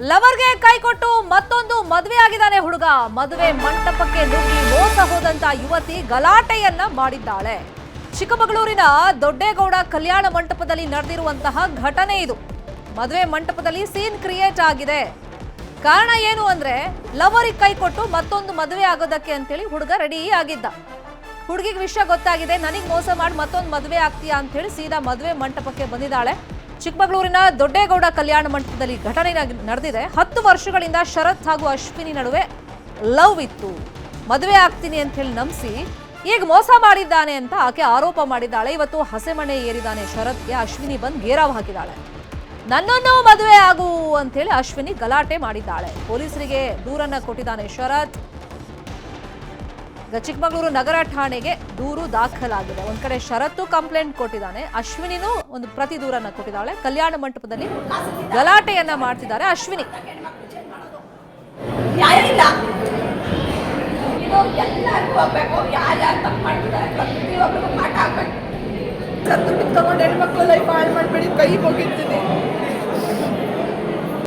ಲವರ್ಗೆ ಕೈ ಕೊಟ್ಟು ಮತ್ತೊಂದು ಮದುವೆ ಆಗಿದ್ದಾನೆ ಹುಡುಗ. ಮದುವೆ ಮಂಟಪಕ್ಕೆ ನುಗ್ಗಿ ಮೋಸ ಹೋದಂತ ಯುವತಿ ಗಲಾಟೆಯನ್ನ ಮಾಡಿದ್ದಾಳೆ. ಚಿಕ್ಕಮಗಳೂರಿನ ದೊಡ್ಡೇಗೌಡ ಕಲ್ಯಾಣ ಮಂಟಪದಲ್ಲಿ ನಡೆದಿರುವಂತಹ ಘಟನೆ ಇದು. ಮದುವೆ ಮಂಟಪದಲ್ಲಿ ಸೀನ್ ಕ್ರಿಯೇಟ್ ಆಗಿದೆ. ಕಾರಣ ಏನು ಅಂದ್ರೆ ಲವರಿಗೆ ಕೈ ಕೊಟ್ಟು ಮತ್ತೊಂದು ಮದುವೆ ಆಗೋದಕ್ಕೆ ಅಂತೇಳಿ ಹುಡುಗ ರೆಡಿ ಆಗಿದ್ದ. ಹುಡುಗಿಗೆ ವಿಷಯ ಗೊತ್ತಾಗಿದೆ, ನನಗೆ ಮೋಸ ಮಾಡಿ ಮತ್ತೊಂದು ಮದುವೆ ಆಗ್ತೀಯಾ ಅಂತ ಹೇಳಿ ಸೀದಾ ಮದುವೆ ಮಂಟಪಕ್ಕೆ ಬಂದಿದ್ದಾಳೆ. ಚಿಕ್ಕಮಗಳೂರಿನ ದೊಡ್ಡೇಗೌಡ ಕಲ್ಯಾಣ ಮಂಟಪದಲ್ಲಿ ಘಟನೆ ನಡೆದಿದೆ. 10 ವರ್ಷಗಳಿಂದ ಶರತ್ ಹಾಗೂ ಅಶ್ವಿನಿ ನಡುವೆ ಲವ್ ಇತ್ತು. ಮದುವೆ ಆಗ್ತೀನಿ ಅಂತ ಹೇಳಿ ನಂಬಿಸಿ ಈಗ ಮೋಸ ಮಾಡಿದ್ದಾನೆ ಅಂತ ಆಕೆ ಆರೋಪ ಮಾಡಿದ್ದಾಳೆ. ಇವತ್ತು ಹಸೆಮಣೆ ಏರಿದಾನೆ ಶರತ್ಗೆ. ಅಶ್ವಿನಿ ಬಂದು ಗೇರಾವ್ ಹಾಕಿದ್ದಾಳೆ. ನನ್ನನ್ನು ಮದುವೆ ಆಗು ಅಂತ ಹೇಳಿ ಅಶ್ವಿನಿ ಗಲಾಟೆ ಮಾಡಿದ್ದಾಳೆ. ಪೊಲೀಸರಿಗೆ ದೂರನ್ನ ಕೊಟ್ಟಿದ್ದಾನೆ ಶರತ್. ಚಿಕ್ಕಮಗಳೂರು ನಗರ ಠಾಣೆಗೆ ದೂರು ದಾಖಲಾಗಿದೆ. ಒಂದ್ ಕಡೆ ಶರತ್ತು ಕಂಪ್ಲೇಂಟ್ ಕೊಟ್ಟಿದ್ದಾನೆ, ಅಶ್ವಿನಿನೂ ಒಂದು ಪ್ರತಿ ದೂರನ್ನ ಕೊಟ್ಟಿದ್ದಾಳೆ. ಕಲ್ಯಾಣ ಮಂಟಪದಲ್ಲಿ ಗಲಾಟೆಯನ್ನ ಮಾಡ್ತಿದ್ದಾರೆ ಅಶ್ವಿನಿ. ತಗೊಂಡು ಹೆಣ್ಮಕ್ಳು ಲೈಫ್ ಹಾಳು ಮಾಡ್ಬೇಡಿ, ಕೈ ಹೋಗಿರ್ತೀನಿ.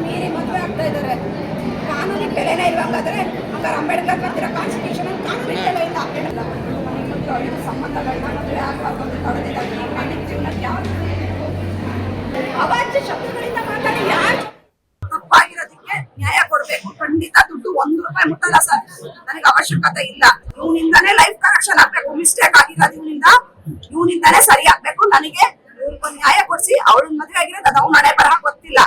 ಮೀರಿ ಮದುವೆ ಆಗ್ತಾ ಇದ್ದಾರೆ. ಕಾನೂನಿಗೆ ಬೆಲೆನೇ ಇಲ್ವಾಗಾದ್ರೆ ಹಂಗಾರೆ ಅಂಬೇಡ್ಕರ್ ಬರ್ತಿರೋ ಕಾನ್ಸ್ಟಿಟ್ಯೂಷನ್ ಕಾನೂನಿಗೆ ಬೆಲೆ ಇಲ್ಲ. ಸಂಬಂಧಗಳನ್ನ ಮದುವೆ ಆಗುವಾಗ ತಡೆದಿದ್ದಾರೆ. ಜೀವನಕ್ಕೆ ಯಾವ ಅವಾಚ್ಯ ಶಬ್ದಗಳಿಂದ ಮಾತಾಡಿ ಯಾರು ತಪ್ಪಾಗಿರೋದಕ್ಕೆ ನ್ಯಾಯ ಕೊಡ್ಬೇಕು. ಖಂಡಿತ ದುಡ್ಡು 1 ರೂಪಾಯಿ ಮುಟ್ಟಲ್ಲ ಸರ್, ನನಗೆ ಅವಶ್ಯಕತೆ ಇಲ್ಲ. ಇವನಿಂದಾನೇ ಲೈಫ್ ಕರೆಕ್ಷನ್ ಆಗ್ಬೇಕು. ಮಿಸ್ಟೇಕ್ ಆಗಿರೋದು ಇವನಿಂದಾನೇ ಸರಿ ಆಗ್ಬೇಕು. ನನಗೆ ಇವ್ರಿಗೊಂದು ನ್ಯಾಯ ಕೊಡಿಸಿ. ಅವಳನ್ನ ಮದುವೆ ಆಗಿರೋದು ಅದು ಅವ್ನ ಹಣೆ ಬರಹ ಗೊತ್ತಿಲ್ಲ.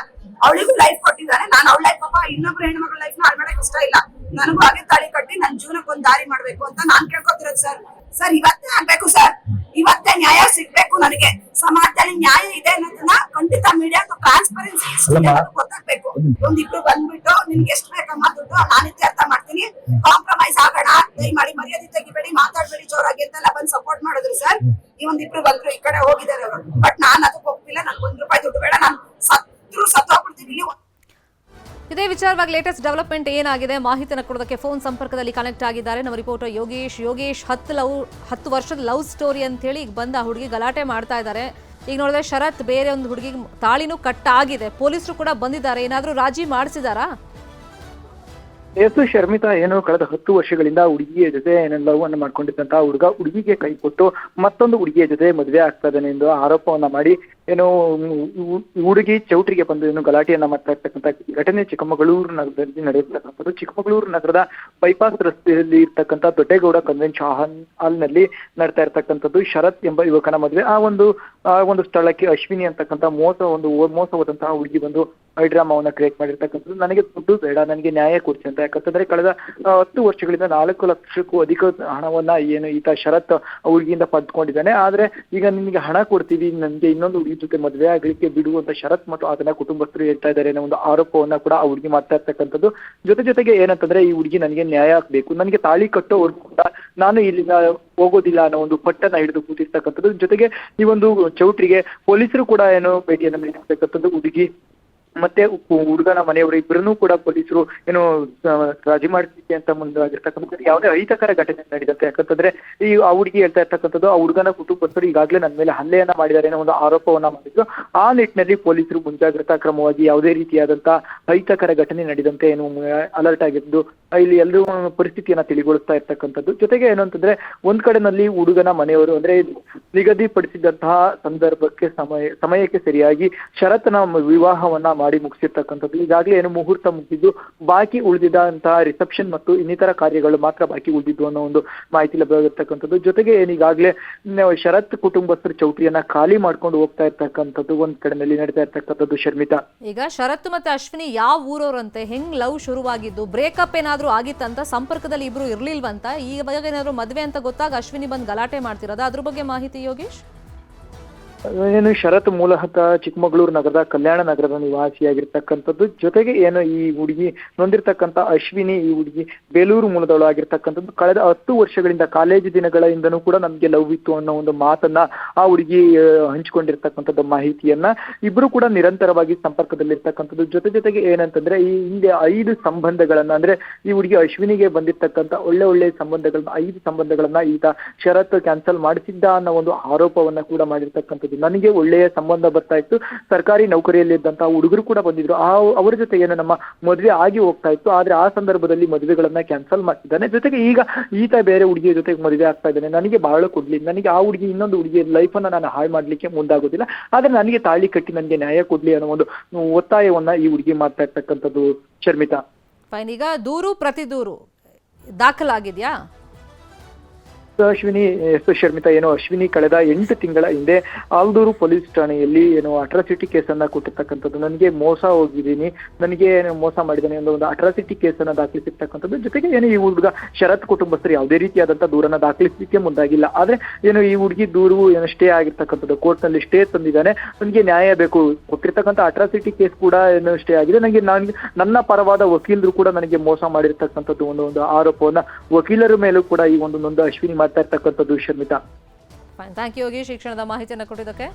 ಅವಳಿಗೂ ಲೈಫ್ ಕೊಟ್ಟಿದ್ದಾನೆ. ನಾನು ಅವಳ ಲೈಫ್ ಪಾಪ ಇನ್ನೊಬ್ರು ಹೆಣ್ಮಕ್ಳ ಲೈಫ್ ನ ಹಾಳು ಮಾಡಕ್ ಇಷ್ಟ ಇಲ್ಲ. ನನಗೂ ಹಾಗೆ ತಾಳಿ ಕಟ್ಟಿ ನನ್ನ ಜೀವನಕ್ಕೆ ಒಂದು ದಾರಿ ಮಾಡ್ಬೇಕು ಅಂತ ನಾನ್ ಕೇಳ್ಕೊತಿರೋದು ಸರ್. ಸರ್ ಇವತ್ತೇ ಆಗ್ಬೇಕು ಸರ್, ಇವತ್ತೇ ನ್ಯಾಯ ಸಿಗ್ಬೇಕು. ನನಗೆ ಸಮಾಜದಲ್ಲಿ ನ್ಯಾಯ ಇದೆ ಅನ್ನೋದನ್ನ ಖಂಡಿತ ಮೀಡಿಯಾ ಟ್ರಾನ್ಸ್ಪರೆನ್ಸಿ ಗೊತ್ತಾಗ್ಬೇಕು. ಒಂದಿಬ್ರು ಬಂದ್ಬಿಟ್ಟು ನಿಮ್ಗೆ ಎಷ್ಟು ಬೇಕಮ್ಮ ದುಡ್ಡು ನಾನು ಇತ್ಯರ್ಥ ಮಾಡ್ತೀನಿ, ಕಾಂಪ್ರಮೈಸ್ ಆಗೋಣ, ದಯಮಾಡಿ ಮರ್ಯಾದೆ ತೆಗಿಬೇಡಿ, ಮಾತಾಡ್ಬೇಡಿ ಜೋರಾಗಿ ಅಂತೆಲ್ಲ ಬಂದು ಸಪೋರ್ಟ್ ಮಾಡಿದ್ರು ಸರ್. ಈ ಒಂದಿಬ್ರು ಬಂದ್ರು, ಈ ಕಡೆ ಹೋಗಿದ್ದಾರೆ ಅವರು. ಬಟ್ ನಾನು ಅದಕ್ಕೆ ಹೋಗ್ತಿಲ್ಲ. ನನ್ಗೆ 1 ರೂಪಾಯಿ ದುಡ್ಡು ಬೇಡ. ನಾನು ಸತ್ತೋಗ್ಬಿಡ್ತೀನಿ. ಇದೇ ವಿಚಾರವಾಗಿ ಲೇಟೆಸ್ಟ್ ಡೆವಲಪ್ಮೆಂಟ್ ಏನಾಗಿದೆ ಮಾಹಿತಿಯನ್ನು ಕೊಡೋದಕ್ಕೆ ಫೋನ್ ಸಂಪರ್ಕದಲ್ಲಿ ಕನೆಕ್ಟ್ ಆಗಿದ್ದಾರೆ ನಮ್ಮ ರಿಪೋರ್ಟರ್ ಯೋಗೇಶ್. 10 ವರ್ಷದ ಲವ್ ಸ್ಟೋರಿ ಅಂತ ಹೇಳಿ ಈಗ ಬಂದ ಹುಡುಗಿ ಗಲಾಟೆ ಮಾಡ್ತಾ ಇದ್ದಾರೆ. ಈಗ ನೋಡಿದ್ರೆ ಶರತ್ ಬೇರೆ ಒಂದು ಹುಡುಗಿಗೆ ತಾಳಿನೂ ಕಟ್ಟಾಗಿದೆ. ಪೊಲೀಸರು ಕೂಡ ಬಂದಿದ್ದಾರೆ. ಏನಾದರೂ ರಾಜಿ ಮಾಡಿಸಿದಾರಾ? ಎಸ್ ಶರ್ಮಿತಾ, ಏನು ಕಳೆದ 10 ವರ್ಷಗಳಿಂದ ಹುಡುಗಿಯ ಜೊತೆ ಲವ್ ಅನ್ನು ಮಾಡ್ಕೊಂಡಿದ್ದಂತಹ ಹುಡುಗ ಹುಡುಗಿಗೆ ಕೈ ಕೊಟ್ಟು ಮತ್ತೊಂದು ಹುಡುಗಿಯ ಜೊತೆ ಮದುವೆ ಆಗ್ತಾ ಇದ್ದಾನೆ ಎಂದು ಆರೋಪವನ್ನ ಮಾಡಿ ಏನು ಹುಡುಗಿ ಚೌಟ್ರಿಗೆ ಬಂದು ಏನು ಗಲಾಟೆಯನ್ನ ಮಾಡ್ತಾ ಇರ್ತಕ್ಕಂಥ ಘಟನೆ ಚಿಕ್ಕಮಗಳೂರು ನಗರದಲ್ಲಿ ನಡೆಯತಕ್ಕಂಥದ್ದು. ಚಿಕ್ಕಮಗಳೂರು ನಗರದ ಬೈಪಾಸ್ ರಸ್ತೆಯಲ್ಲಿ ಇರ್ತಕ್ಕಂಥ ದೊಡ್ಡೇಗೌಡ ಕನ್ವೆನ್ಷನ್ ಹಾಲ್ ನಲ್ಲಿ ನಡ್ತಾ ಇರ್ತಕ್ಕಂಥದ್ದು. ಶರತ್ ಎಂಬ ಯುವಕನ ಮದುವೆ. ಆ ಒಂದು ಸ್ಥಳಕ್ಕೆ ಅಶ್ವಿನಿ ಅಂತಕ್ಕಂಥ ಮೋಸ ಹೋದಂತಹ ಹುಡುಗಿ ಬಂದು ಡ್ರಾಮಾವನ್ನ ಕ್ರಿಯೇಟ್ ಮಾಡಿರ್ತಕ್ಕಂಥದ್ದು. ನನಗೆ ದುಡ್ಡು ಬೇಡ, ನನಗೆ ನ್ಯಾಯ ಕೊಡ್ಸಿ ಅಂತ. ಯಾಕಂತಂದ್ರೆ ಕಳೆದ 10 ವರ್ಷಗಳಿಂದ 4 ಲಕ್ಷಕ್ಕೂ ಅಧಿಕ ಹಣವನ್ನ ಏನು ಈತ ಶರತ್ ಹುಡುಗಿಯಿಂದ ಪಡೆದುಕೊಂಡಿದ್ದಾನೆ. ಆದ್ರೆ ಈಗ ನಿಮಗೆ ಹಣ ಕೊಡ್ತೀವಿ, ನನಗೆ ಇನ್ನೊಂದು ಹುಡುಗಿ ಜೊತೆ ಮದುವೆ ಆಗ್ಲಿಕ್ಕೆ ಬಿಡುವಂತ ಶರತ್ ಮತ್ತು ಅದನ್ನ ಕುಟುಂಬಸ್ಥರು ಹೇಳ್ತಾ ಇದ್ದಾರೆ ಅನ್ನೋ ಒಂದು ಆರೋಪವನ್ನ ಕೂಡ ಆ ಹುಡುಗಿ ಮಾಡ್ತಾ ಇರ್ತಕ್ಕಂಥದ್ದು. ಜೊತೆಗೆ ಏನಂತಂದ್ರೆ ಈ ಹುಡುಗಿ ನನಗೆ ನ್ಯಾಯ ಆಗ್ಬೇಕು, ನನಗೆ ತಾಳಿ ಕಟ್ಟೋವರೆಗೂ ಕೂಡ ನಾನು ಇಲ್ಲಿಂದ ಹೋಗೋದಿಲ್ಲ ಅನ್ನೋ ಒಂದು ಪಟ್ಟನ್ನ ಹಿಡಿದು ಕೂತಿರ್ತಕ್ಕಂಥದ್ದು. ಜೊತೆಗೆ ಈ ಒಂದು ಚೌಟ್ರಿಗೆ ಪೊಲೀಸರು ಕೂಡ ಏನು ಭೇಟಿಯನ್ನ ನೀಡಿರ್ತಕ್ಕಂಥದ್ದು. ಹುಡುಗಿ ಮತ್ತೆ ಹುಡುಗನ ಮನೆಯವರು ಇಬ್ಬರನ್ನೂ ಕೂಡ ಪೊಲೀಸರು ಏನು ರಾಜಿ ಮಾಡಿಸಿಕೆ ಅಂತ ಮುಂದಾಗಿರ್ತಕ್ಕಂಥದ್ದು. ಯಾವುದೇ ಅಹಿತಕರ ಘಟನೆ ನಡೆಯುತ್ತೆ. ಯಾಕಂತಂದ್ರೆ ಆ ಹುಡುಗಿ ಹೇಳ್ತಾ ಇರ್ತಕ್ಕಂಥದ್ದು ಆ ಹುಡುಗನ ಕುಟುಂಬಸ್ಥರು ಈಗಾಗಲೇ ನನ್ನ ಮೇಲೆ ಹಲ್ಲೆಯನ್ನ ಮಾಡಿದ್ದಾರೆ ಅನ್ನೋ ಒಂದು ಆರೋಪವನ್ನ ಮಾಡಿದ್ರು. ಆ ನಿಟ್ಟಿನಲ್ಲಿ ಪೊಲೀಸರು ಮುಂಜಾಗ್ರತಾ ಕ್ರಮವಾಗಿ ಯಾವುದೇ ರೀತಿಯಾದಂತಹ ಅಹಿತಕರ ಘಟನೆ ನಡೆದಂತೆ ಏನು ಅಲರ್ಟ್ ಆಗಿದ್ದು ಇಲ್ಲಿ ಎಲ್ಲರೂ ಪರಿಸ್ಥಿತಿಯನ್ನ ತಿಳಿಗೊಳಿಸ್ತಾ ಇರ್ತಕ್ಕಂಥದ್ದು. ಜೊತೆಗೆ ಏನು ಅಂತಂದ್ರೆ ಒಂದ್ ಕಡೆನಲ್ಲಿ ಹುಡುಗನ ಮನೆಯವರು ಅಂದ್ರೆ ನಿಗದಿಪಡಿಸಿದಂತಹ ಸಂದರ್ಭಕ್ಕೆ ಸಮಯಕ್ಕೆ ಸರಿಯಾಗಿ ಶರತ್ನ ವಿವಾಹವನ್ನ ಮಾಡಿ ಮುಗಿಸಿರ್ತಕ್ಕಂಥದ್ದು. ಈಗಾಗಲೇ ಏನು ಮುಹೂರ್ತ ಮುಗಿದಿದ್ದು, ಬಾಕಿ ಉಳಿದಿದ್ದಂತಹ ರಿಸೆಪ್ಷನ್ ಮತ್ತು ಇನ್ನಿತರ ಕಾರ್ಯಗಳು ಮಾತ್ರ ಬಾಕಿ ಉಳಿದಿದ್ದು ಅನ್ನೋ ಒಂದು ಮಾಹಿತಿ ಲಭ್ಯವಾಗಿರ್ತಕ್ಕಂಥದ್ದು. ಜೊತೆಗೆ ಏನೀಗಾಗಲೇ ಶರತ್ ಕುಟುಂಬಸ್ಥರು ಚೌಟ್ರಿಯನ್ನ ಖಾಲಿ ಮಾಡ್ಕೊಂಡು ಹೋಗ್ತಾ ಇರ್ತಕ್ಕಂಥದ್ದು ಒಂದ್ ಕಡೆನಲ್ಲಿ ನಡೀತಾ ಇರ್ತಕ್ಕಂಥದ್ದು. ಶರ್ಮಿತಾ, ಈಗ ಶರತ್ ಮತ್ತೆ ಅಶ್ವಿನಿ ಯಾವ ಊರವ್ರಂತೆ? ಹೆಂಗ್ ಲವ್ ಶುರುವಾಗಿದ್ದು? ಬ್ರೇಕಪ್ ಏನಾದ್ರು ಆಗಿತ್ತಂತ? ಸಂಪರ್ಕದಲ್ಲಿ ಇಬ್ರು ಇರ್ಲಿಲ್ವಂತ? ಈಗ ಏನಾದ್ರು ಮದ್ವೆ ಅಂತ ಗೊತ್ತಾಗ ಅಶ್ವಿನಿ ಬಂದ್ ಗಲಾಟೆ ಮಾಡ್ತಿರೋದ? ಅದ್ರ ಬಗ್ಗೆ ಮಾಹಿತಿ ಯೋಗೇಶ್. ಏನು ಶರತ್ ಮೂಲತಃ ಚಿಕ್ಕಮಗಳೂರು ನಗರದ ಕಲ್ಯಾಣ ನಗರದ ನಿವಾಸಿಯಾಗಿರ್ತಕ್ಕಂಥದ್ದು. ಜೊತೆಗೆ ಏನು ಈ ಹುಡುಗಿ ನೊಂದಿರ್ತಕ್ಕಂಥ ಅಶ್ವಿನಿ, ಈ ಹುಡುಗಿ ಬೇಲೂರು ಮೂಲದವಳು ಆಗಿರ್ತಕ್ಕಂಥದ್ದು. ಕಳೆದ 10 ವರ್ಷಗಳಿಂದ ಕಾಲೇಜು ದಿನಗಳಿಂದನೂ ಕೂಡ ನಮ್ಗೆ ಲವ್ ಇತ್ತು ಅನ್ನೋ ಒಂದು ಮಾತನ್ನ ಆ ಹುಡುಗಿ ಹಂಚಿಕೊಂಡಿರ್ತಕ್ಕಂಥದ್ದು ಮಾಹಿತಿಯನ್ನ. ಇಬ್ರು ಕೂಡ ನಿರಂತರವಾಗಿ ಸಂಪರ್ಕದಲ್ಲಿರ್ತಕ್ಕಂಥದ್ದು. ಜೊತೆಗೆ ಏನಂತಂದ್ರೆ ಈ ಹಿಂದೆ 5 ಸಂಬಂಧಗಳನ್ನ ಅಂದ್ರೆ ಈ ಹುಡುಗಿ ಅಶ್ವಿನಿಗೆ ಬಂದಿರ್ತಕ್ಕಂಥ ಒಳ್ಳೆ ಸಂಬಂಧಗಳನ್ನ 5 ಸಂಬಂಧಗಳನ್ನ ಈತ ಶರತ್ ಕ್ಯಾನ್ಸಲ್ ಮಾಡಿಸಿದ್ದ ಅನ್ನೋ ಒಂದು ಆರೋಪವನ್ನ ಕೂಡ ಮಾಡಿರ್ತಕ್ಕಂಥದ್ದು ಇದ್ದು, ನನಗೆ ಒಳ್ಳೆಯ ಸಂಬಂಧ ಬರ್ತಾ ಇತ್ತು. ಸರ್ಕಾರಿ ನೌಕರಿಯಲ್ಲಿದ್ದಂತಹ ಹುಡುಗರು ಕೂಡ ಬಂದಿದ್ರು. ಅವರ ಜೊತೆ ಏನು ನಮ್ಮ ಮದುವೆ ಆಗಿ ಹೋಗ್ತಾ ಇತ್ತು. ಆದ್ರೆ ಆ ಸಂದರ್ಭದಲ್ಲಿ ಮದುವೆಗಳನ್ನ ಕ್ಯಾನ್ಸಲ್ ಮಾಡ್ತಿದ್ದಾನೆ. ಜೊತೆಗೆ ಈಗ ಈತ ಬೇರೆ ಹುಡುಗಿಯ ಜೊತೆಗೆ ಮದುವೆ ಆಗ್ತಾ ಇದ್ದಾನೆ. ನನಗೆ ಬಹಳ ಕೊಡ್ಲಿ, ನನಗೆ ಆ ಹುಡುಗಿ ಇನ್ನೊಂದು ಹುಡುಗಿಯ ಲೈಫ್ ಅನ್ನ ನಾನು ಹಾಳು ಮಾಡ್ಲಿಕ್ಕೆ ಮುಂದಾಗೋದಿಲ್ಲ. ಆದ್ರೆ ನನಗೆ ತಾಳಿ ಕಟ್ಟಿ ನನಗೆ ನ್ಯಾಯ ಕೊಡ್ಲಿ ಅನ್ನೋ ಒಂದು ಒತ್ತಾಯವನ್ನ ಈ ಹುಡುಗಿ ಮಾಡ್ತಾ ಇರ್ತಕ್ಕಂಥದ್ದು ಶರ್ಮಿತಾ. ಫೈನ್. ಈಗ ದೂರು ಪ್ರತಿ ದೂರು ದಾಖಲಾಗಿದ್ಯಾ? ಅಶ್ವಿನಿ ಶರ್ಮಿತಾ, ಏನೋ ಅಶ್ವಿನಿ ಕಳೆದ 8 ತಿಂಗಳ ಹಿಂದೆ ಆಲ್ದೂರು ಪೊಲೀಸ್ ಠಾಣೆಯಲ್ಲಿ ಏನೋ ಅಟ್ರಾಸಿಟಿ ಕೇಸನ್ನ ಕೊಟ್ಟಿರ್ತಕ್ಕಂಥದ್ದು. ನನಗೆ ಮೋಸ ಹೋಗಿದ್ದೀನಿ, ನನಗೆ ಮೋಸ ಮಾಡಿದ್ದಾನೆ ಅನ್ನೋ ಒಂದು ಅಟ್ರಾಸಿಟಿ ಕೇಸನ್ನ ದಾಖಲಿಸಿರ್ತಕ್ಕಂಥದ್ದು. ಜೊತೆಗೆ ಏನು ಈ ಹುಡುಗ ಶರತ್ ಕುಟುಂಬಸ್ಥರು ಯಾವುದೇ ರೀತಿಯಾದಂತಹ ದೂರನ್ನ ದಾಖಲಿಸಲಿಕ್ಕೆ ಮುಂದಾಗಿಲ್ಲ. ಆದ್ರೆ ಏನು ಈ ಹುಡುಗಿ ದೂರು ಏನು ಸ್ಟೇ ಆಗಿರ್ತಕ್ಕಂಥದ್ದು, ಕೋರ್ಟ್ ನಲ್ಲಿ ಸ್ಟೇ ತಂದಿದ್ದಾನೆ. ನನಗೆ ನ್ಯಾಯ ಬೇಕು, ಕೊಟ್ಟಿರ್ತಕ್ಕಂಥ ಅಟ್ರಾಸಿಟಿ ಕೇಸ್ ಕೂಡ ಏನು ಸ್ಟೇ ಆಗಿದೆ. ನನಗೆ ನನ್ನ ಪರವಾದ ವಕೀಲರು ಕೂಡ ನನಗೆ ಮೋಸ ಮಾಡಿರ್ತಕ್ಕಂಥದ್ದು ಒಂದು ಆರೋಪವನ್ನ ವಕೀಲರ ಮೇಲೂ ಕೂಡ ಈ ಒಂದು ಅಶ್ವಿನಿ ಮಾಡ್ತಾ ಇರ್ತಕ್ಕಂಥದ್ದು Sharmita. Fine. Thank you Yogish, ಶಿಕ್ಷಣದ ಮಾಹಿತಿಯನ್ನು ಕೊಟ್ಟಿದ್ದಕ್ಕೆ.